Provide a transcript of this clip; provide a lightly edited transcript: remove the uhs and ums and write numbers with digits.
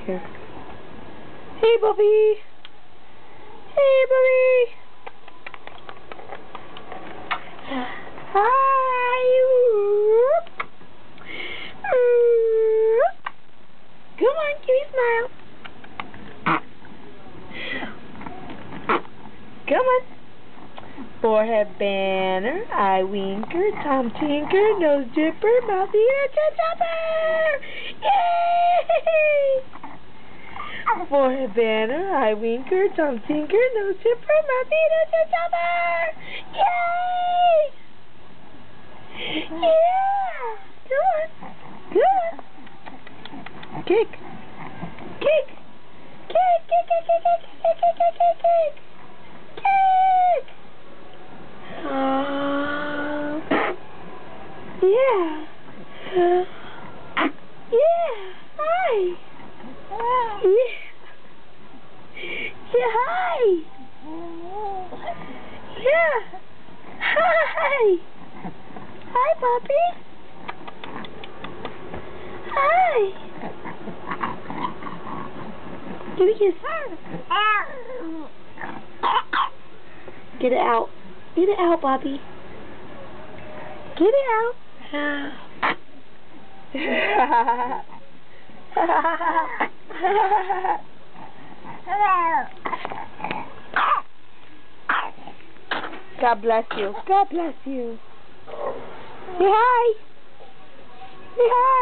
Here. Hey, Bobby. Hey, Bobby. Hi. Come on, give me a smile. Come on. Forehead banner, eye winker, tongue tinker, nose dripper, mouth eater, chin chopper! Yay! Forehead banner, eye winker, tongue tinker, nose dripper, mouth eater, chin chopper! Yay! Yeah! Come on. Come on. Kick. Kick. Kick, kick, kick, kick, kick, kick, kick, kick, kick, kick. Kick! Yeah. Yeah. Hi. Yeah. Yeah, hi. Yeah. Hi. Hi, Poppy. Hi. Give me a kiss. Get it out. Get it out, Bobby. Get it out. God bless you. God bless you. Say hi. Say hi.